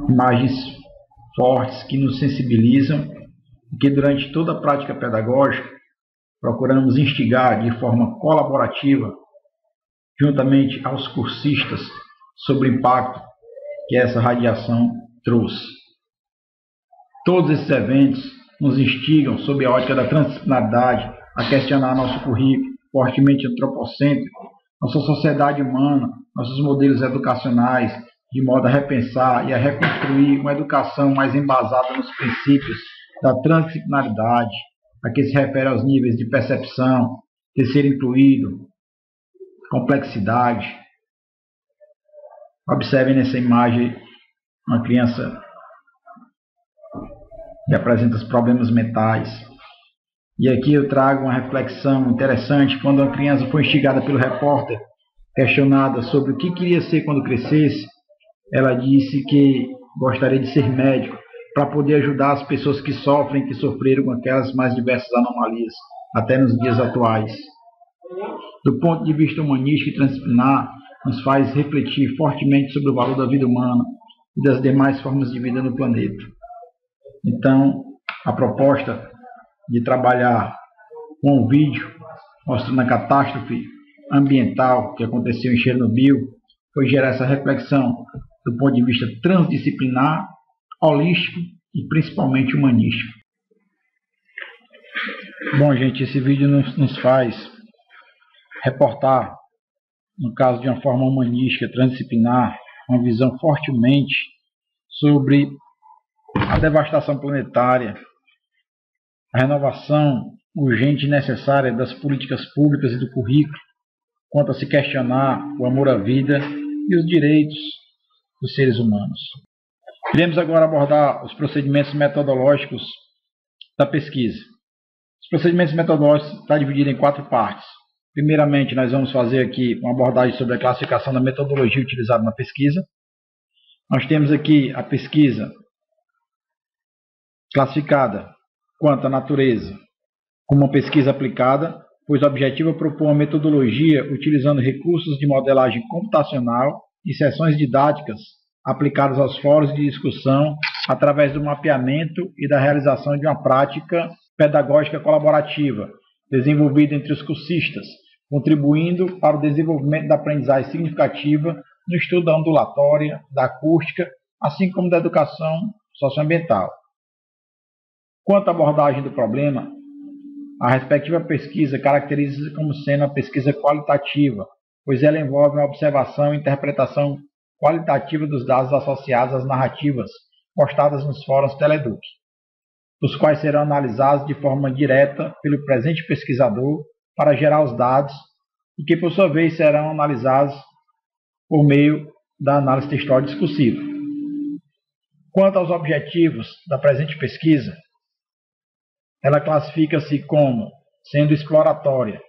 Imagens fortes que nos sensibilizam e que, durante toda a prática pedagógica, procuramos instigar de forma colaborativa, juntamente aos cursistas, sobre o impacto que essa radiação trouxe. Todos esses eventos nos instigam, sob a ótica da transdisciplinaridade, a questionar nosso currículo, fortemente antropocêntrico, nossa sociedade humana, nossos modelos educacionais, de modo a repensar e a reconstruir uma educação mais embasada nos princípios da transdisciplinaridade, a que se refere aos níveis de percepção, de ser incluído, complexidade. Observem nessa imagem uma criança que apresenta os problemas mentais. E aqui eu trago uma reflexão interessante. Quando a criança foi instigada pelo repórter, questionada sobre o que queria ser quando crescesse, ela disse que gostaria de ser médico para poder ajudar as pessoas que sofrem, que sofreram com aquelas mais diversas anomalias, até nos dias atuais. Do ponto de vista humanístico e transdisciplinar, nos faz refletir fortemente sobre o valor da vida humana e das demais formas de vida no planeta. Então, a proposta de trabalhar com um vídeo mostrando a catástrofe ambiental que aconteceu em Chernobyl foi gerar essa reflexão do ponto de vista transdisciplinar, holístico e principalmente humanístico. Bom, gente, esse vídeo nos faz reportar, no caso de uma forma humanística, transdisciplinar, uma visão fortemente sobre a devastação planetária, a renovação urgente e necessária das políticas públicas e do currículo, quanto a se questionar o amor à vida e os direitos dos seres humanos. Iremos agora abordar os procedimentos metodológicos da pesquisa. Os procedimentos metodológicos estão divididos em 4 partes. Primeiramente, nós vamos fazer aqui uma abordagem sobre a classificação da metodologia utilizada na pesquisa. Nós temos aqui a pesquisa classificada quanto à natureza como uma pesquisa aplicada, pois o objetivo é propor uma metodologia utilizando recursos de modelagem computacional e sessões didáticas aplicadas aos fóruns de discussão através do mapeamento e da realização de uma prática pedagógica colaborativa desenvolvida entre os cursistas, contribuindo para o desenvolvimento da aprendizagem significativa no estudo da ondulatória, da acústica, assim como da educação socioambiental. Quanto à abordagem do problema, a respectiva pesquisa caracteriza-se como sendo uma pesquisa qualitativa, pois ela envolve uma observação e interpretação qualitativa dos dados associados às narrativas postadas nos fóruns Teleduc, os quais serão analisados de forma direta pelo presente pesquisador para gerar os dados e que, por sua vez, serão analisados por meio da análise textual discursiva. Quanto aos objetivos da presente pesquisa, ela classifica-se como sendo exploratória,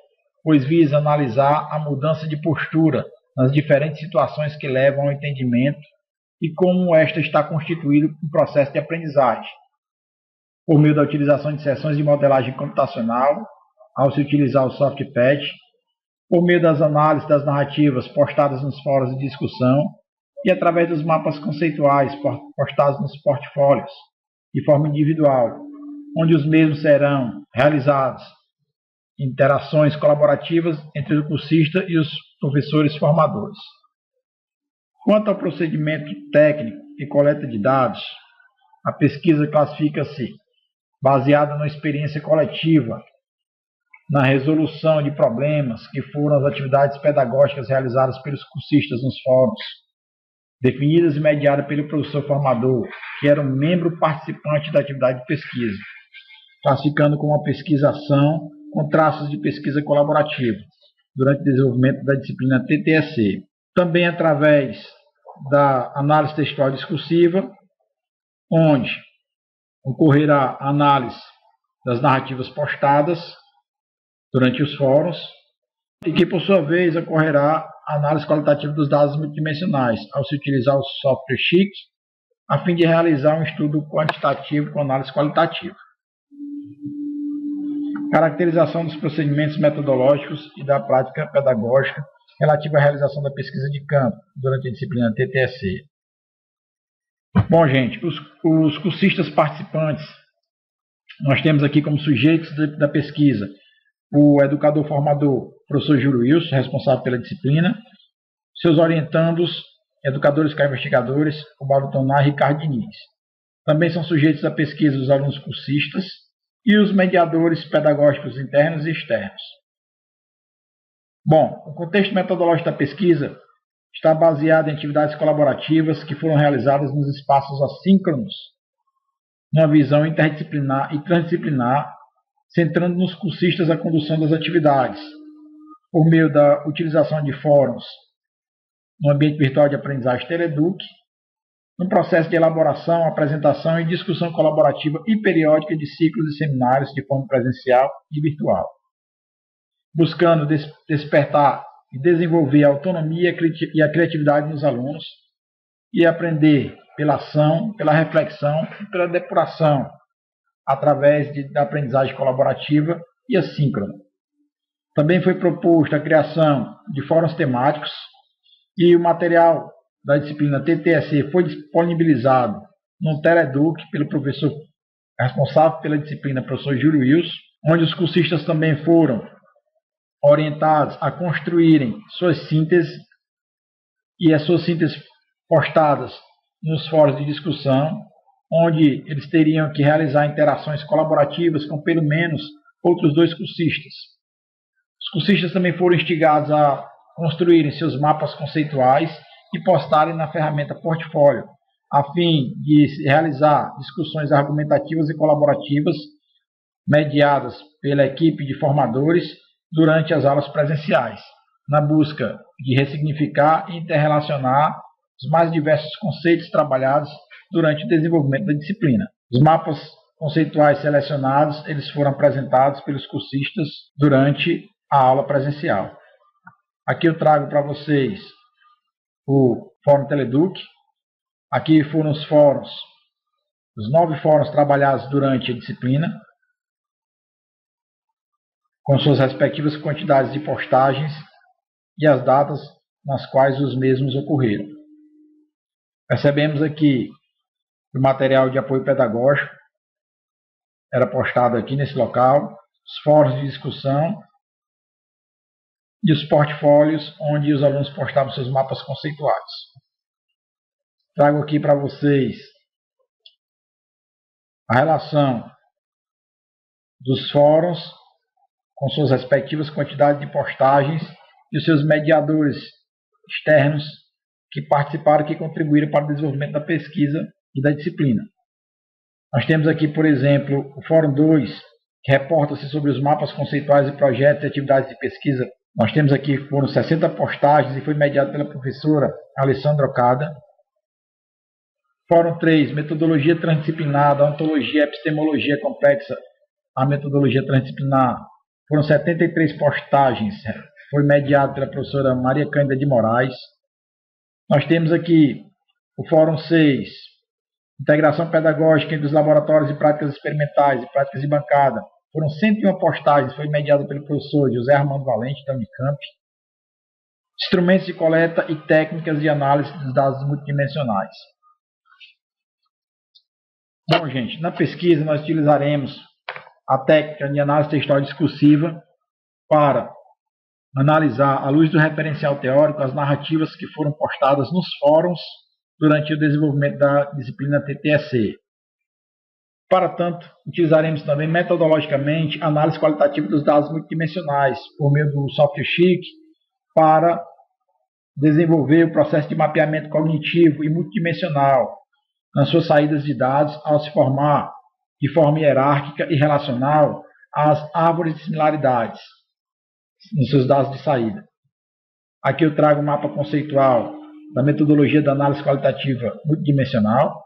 pois visa analisar a mudança de postura nas diferentes situações que levam ao entendimento e como esta está constituída um processo de aprendizagem, por meio da utilização de sessões de modelagem computacional, ao se utilizar o SoftPatch, por meio das análises das narrativas postadas nos fóruns de discussão e através dos mapas conceituais postados nos portfólios, de forma individual, onde os mesmos serão realizados interações colaborativas entre o cursista e os professores formadores. Quanto ao procedimento técnico e coleta de dados, a pesquisa classifica-se baseada na experiência coletiva, na resolução de problemas que foram as atividades pedagógicas realizadas pelos cursistas nos fóruns, definidas e mediadas pelo professor formador, que era um membro participante da atividade de pesquisa, classificando como uma pesquisação com traços de pesquisa colaborativa, durante o desenvolvimento da disciplina TTSE. Também através da análise textual discursiva, onde ocorrerá a análise das narrativas postadas durante os fóruns e que, por sua vez, ocorrerá a análise qualitativa dos dados multidimensionais, ao se utilizar o software Sheet, a fim de realizar um estudo quantitativo com análise qualitativa. Caracterização dos procedimentos metodológicos e da prática pedagógica relativa à realização da pesquisa de campo durante a disciplina TTSE. Bom, gente, os cursistas participantes, nós temos aqui como sujeitos da pesquisa o educador formador, professor Júlio Wilson, responsável pela disciplina, seus orientandos, educadores co-investigadores, o Barutonar e Ricardo Diniz. Também são sujeitos da pesquisa os alunos cursistas e os mediadores pedagógicos internos e externos. Bom, o contexto metodológico da pesquisa está baseado em atividades colaborativas que foram realizadas nos espaços assíncronos, numa visão interdisciplinar e transdisciplinar, centrando nos cursistas a condução das atividades, por meio da utilização de fóruns no ambiente virtual de aprendizagem Teleduc, no processo de elaboração, apresentação e discussão colaborativa e periódica de ciclos e seminários de forma presencial e virtual, buscando despertar e desenvolver a autonomia e a criatividade nos alunos e aprender pela ação, pela reflexão e pela depuração, através da aprendizagem colaborativa e assíncrona. Também foi proposta a criação de fóruns temáticos e o material da disciplina TTSE foi disponibilizado no Teleduc pelo professor responsável pela disciplina, professor Júlio Wilson, onde os cursistas também foram orientados a construírem suas sínteses e as suas sínteses postadas nos fóruns de discussão, onde eles teriam que realizar interações colaborativas com pelo menos outros 2 cursistas. Os cursistas também foram instigados a construírem seus mapas conceituais e postarem na ferramenta Portfólio, a fim de realizar discussões argumentativas e colaborativas mediadas pela equipe de formadores durante as aulas presenciais, na busca de ressignificar e interrelacionar os mais diversos conceitos trabalhados durante o desenvolvimento da disciplina. Os mapas conceituais selecionados, eles foram apresentados pelos cursistas durante a aula presencial. Aqui eu trago para vocês o Fórum Teleduc. Aqui foram os fóruns, os 9 fóruns trabalhados durante a disciplina, com suas respectivas quantidades de postagens e as datas nas quais os mesmos ocorreram. Percebemos aqui que o material de apoio pedagógico era postado aqui nesse local, os fóruns de discussão e os portfólios onde os alunos postavam seus mapas conceituais. Trago aqui para vocês a relação dos fóruns com suas respectivas quantidades de postagens e os seus mediadores externos que participaram, que contribuíram para o desenvolvimento da pesquisa e da disciplina. Nós temos aqui, por exemplo, o Fórum 2, que reporta-se sobre os mapas conceituais e projetos e atividades de pesquisa. Nós temos aqui, foram 60 postagens e foi mediado pela professora Alessandra Okada. Fórum 3, metodologia transdisciplinar da ontologia e epistemologia complexa, a metodologia transdisciplinar. Foram 73 postagens, foi mediado pela professora Maria Cândida de Moraes. Nós temos aqui o Fórum 6, integração pedagógica entre os laboratórios de práticas experimentais e práticas de bancada. Foram 101 postagens, foi mediado pelo professor José Armando Valente, da Unicamp. Instrumentos de coleta e técnicas de análise dos dados multidimensionais. Bom, gente, na pesquisa nós utilizaremos a técnica de análise textual discursiva para analisar, à luz do referencial teórico, as narrativas que foram postadas nos fóruns durante o desenvolvimento da disciplina TTSE. Para tanto, utilizaremos também metodologicamente a análise qualitativa dos dados multidimensionais por meio do software Chic para desenvolver o processo de mapeamento cognitivo e multidimensional nas suas saídas de dados ao se formar de forma hierárquica e relacional as árvores de similaridades nos seus dados de saída. Aqui eu trago o mapa conceitual da metodologia da análise qualitativa multidimensional,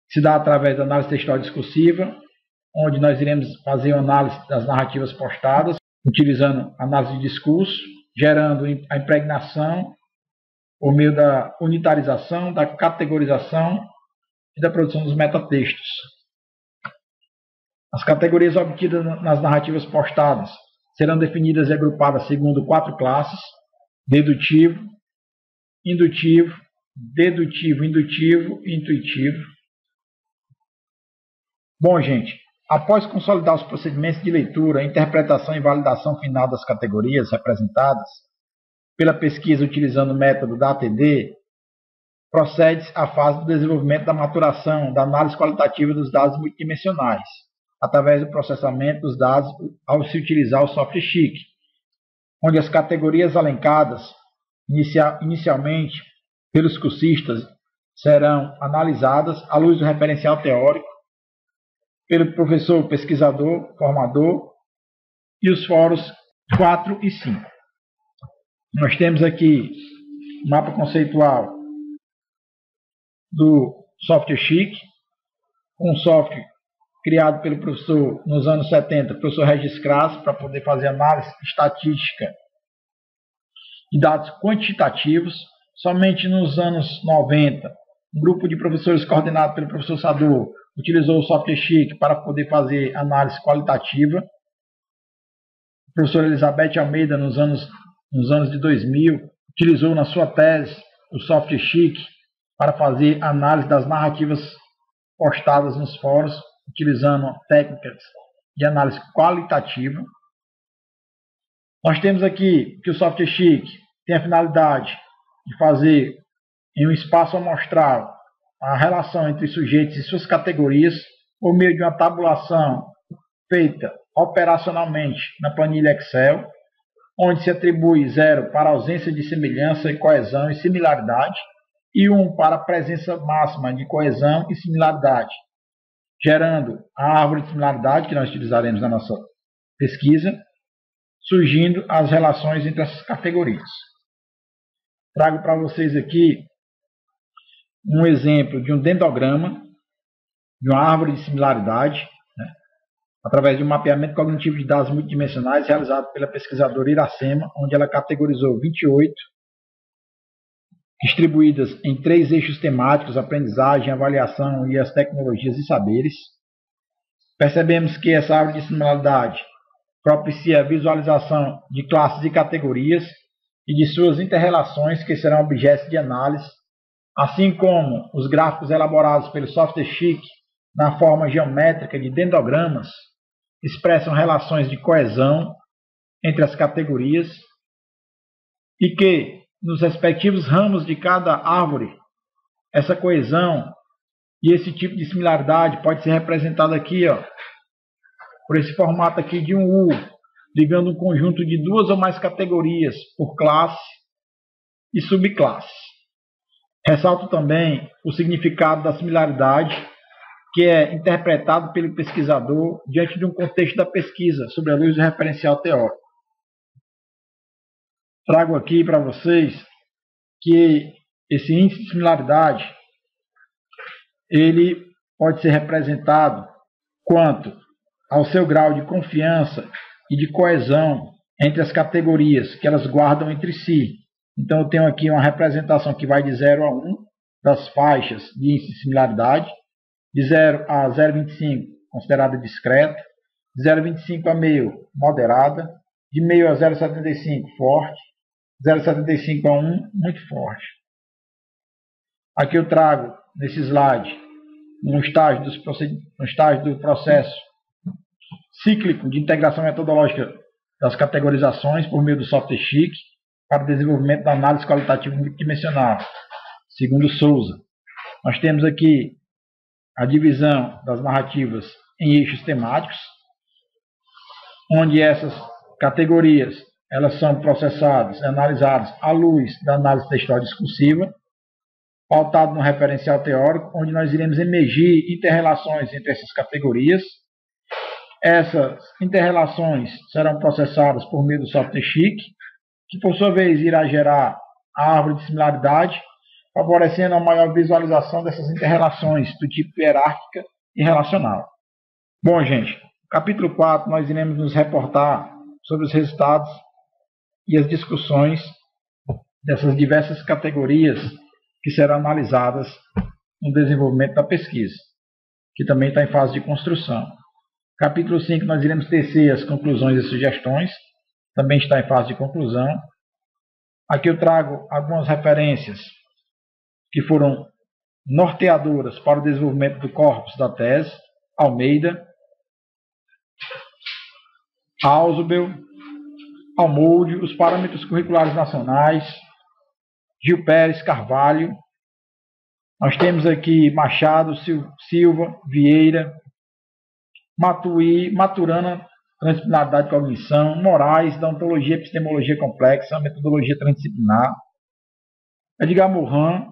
que se dá através da análise textual discursiva, onde nós iremos fazer uma análise das narrativas postadas, utilizando análise de discurso, gerando a impregnação por meio da unitarização, da categorização e da produção dos metatextos. As categorias obtidas nas narrativas postadas serão definidas e agrupadas segundo 4 classes: dedutivo, indutivo, dedutivo, indutivo e intuitivo. Bom, gente, após consolidar os procedimentos de leitura, interpretação e validação final das categorias representadas pela pesquisa utilizando o método da ATD, procede-se à fase do desenvolvimento da maturação da análise qualitativa dos dados multidimensionais, através do processamento dos dados ao se utilizar o software Chic, onde as categorias elencadas inicialmente pelos cursistas serão analisadas à luz do referencial teórico, pelo professor pesquisador, formador, e os fóruns 4 e 5. Nós temos aqui o mapa conceitual do software Chic, um software criado pelo professor nos anos 70, professor Regis Crasso, para poder fazer análise estatística de dados quantitativos. Somente nos anos 90, um grupo de professores coordenado pelo professor Sadu utilizou o software Chic para poder fazer análise qualitativa. A professora Elizabeth Almeida, nos anos de 2000, utilizou na sua tese o software Chic para fazer análise das narrativas postadas nos fóruns, utilizando técnicas de análise qualitativa. Nós temos aqui que o software Chic tem a finalidade de fazer em um espaço amostral a relação entre sujeitos e suas categorias por meio de uma tabulação feita operacionalmente na planilha Excel, onde se atribui 0 para a ausência de semelhança e coesão e similaridade e 1 para a presença máxima de coesão e similaridade, gerando a árvore de similaridade que nós utilizaremos na nossa pesquisa, surgindo as relações entre essas categorias. Trago para vocês aqui um exemplo de um dendrograma, de uma árvore de similaridade, através de um mapeamento cognitivo de dados multidimensionais realizado pela pesquisadora Iracema, onde ela categorizou 28, distribuídas em 3 eixos temáticos: aprendizagem, avaliação e as tecnologias e saberes. Percebemos que essa árvore de similaridade propicia a visualização de classes e categorias e de suas interrelações que serão objetos de análise, assim como os gráficos elaborados pelo software Chic na forma geométrica de dendrogramas expressam relações de coesão entre as categorias e que, nos respectivos ramos de cada árvore, essa coesão e esse tipo de similaridade pode ser representado aqui, por esse formato aqui de um U, ligando um conjunto de 2 ou mais categorias por classe e subclasse. Ressalto também o significado da similaridade, que é interpretado pelo pesquisador diante de um contexto da pesquisa sobre a luz do referencial teórico. Trago aqui para vocês que esse índice de similaridade ele pode ser representado quanto ao seu grau de confiança e de coesão entre as categorias que elas guardam entre si. Então eu tenho aqui uma representação que vai de 0 a 1 das faixas de índice de similaridade, de 0 a 0,25 considerada discreta, de 0,25 a meio moderada, de meio a 0,75 forte, 0,75 a 1 muito forte. Aqui eu trago nesse slide um estágio do processo cíclico de integração metodológica das categorizações por meio do software Chic para o desenvolvimento da análise qualitativa multidimensional, segundo Souza. Nós temos aqui a divisão das narrativas em eixos temáticos, onde essas categorias elas são processadas e analisadas à luz da análise textual discursiva, pautado no referencial teórico, onde nós iremos emergir interrelações entre essas categorias. Essas interrelações serão processadas por meio do software Chic, que por sua vez irá gerar a árvore de similaridade, favorecendo a maior visualização dessas interrelações do tipo hierárquica e relacional. Bom, gente, no capítulo 4 nós iremos nos reportar sobre os resultados e as discussões dessas diversas categorias que serão analisadas no desenvolvimento da pesquisa, que também está em fase de construção. Capítulo 5 nós iremos tecer as conclusões e sugestões, também está em fase de conclusão. Aqui eu trago algumas referências que foram norteadoras para o desenvolvimento do corpus da tese: Almeida, Ausubel, Almolde, os parâmetros curriculares nacionais, Gil Pérez, Carvalho. Nós temos aqui Machado, Silva, Vieira, Matuí, Maturana, transdisciplinaridade e cognição, Moraes, da ontologia e epistemologia complexa, metodologia transdisciplinar, Edgar Morin,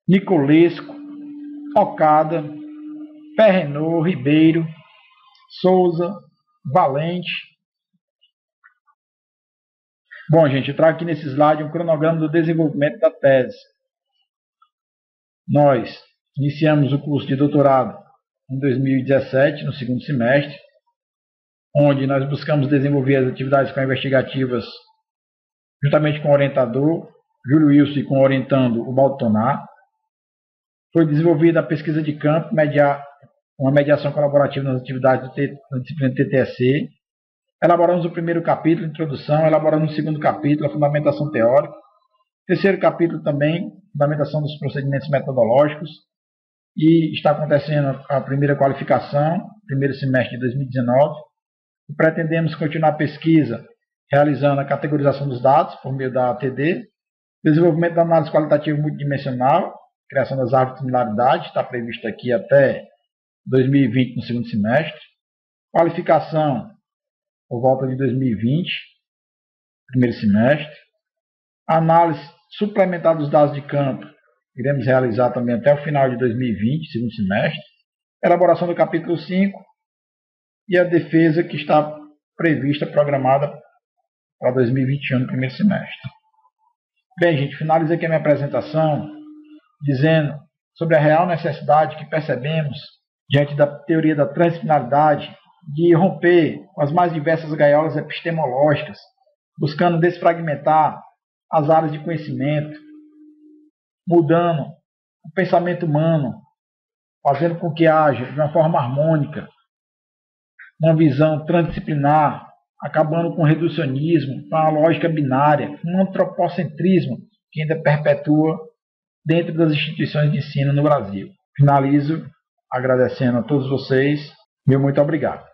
Nicolesco, Okada, Perrenot, Ribeiro, Souza, Valente. Bom, gente, eu trago aqui nesse slide um cronograma do desenvolvimento da tese. Nós iniciamos o curso de doutorado em 2017, no segundo semestre, onde nós buscamos desenvolver as atividades co-investigativas juntamente com o orientador, Júlio Wilson, e com o orientando, o Baltonar. Foi desenvolvida a pesquisa de campo, uma mediação colaborativa nas atividades da disciplina TTSC. Elaboramos o primeiro capítulo, introdução, elaboramos o segundo capítulo, a fundamentação teórica. Terceiro capítulo também, fundamentação dos procedimentos metodológicos. E está acontecendo a primeira qualificação, primeiro semestre de 2019. E pretendemos continuar a pesquisa, realizando a categorização dos dados por meio da ATD, desenvolvimento da análise qualitativa multidimensional, criação das árvores de similaridade, está previsto aqui até 2020 no segundo semestre, qualificação por volta de 2020, primeiro semestre, análise suplementar dos dados de campo, iremos realizar também até o final de 2020, segundo semestre, elaboração do capítulo 5 e a defesa que está prevista, programada para 2021, no primeiro semestre. Bem, gente, finalizo aqui a minha apresentação dizendo sobre a real necessidade que percebemos, diante da teoria da transdisciplinaridade, de romper com as mais diversas gaiolas epistemológicas, buscando desfragmentar as áreas de conhecimento, mudando o pensamento humano, fazendo com que haja, de uma forma harmônica, uma visão transdisciplinar, acabando com o reducionismo, com a lógica binária, um antropocentrismo que ainda perpetua dentro das instituições de ensino no Brasil. Finalizo agradecendo a todos vocês. Meu muito obrigado.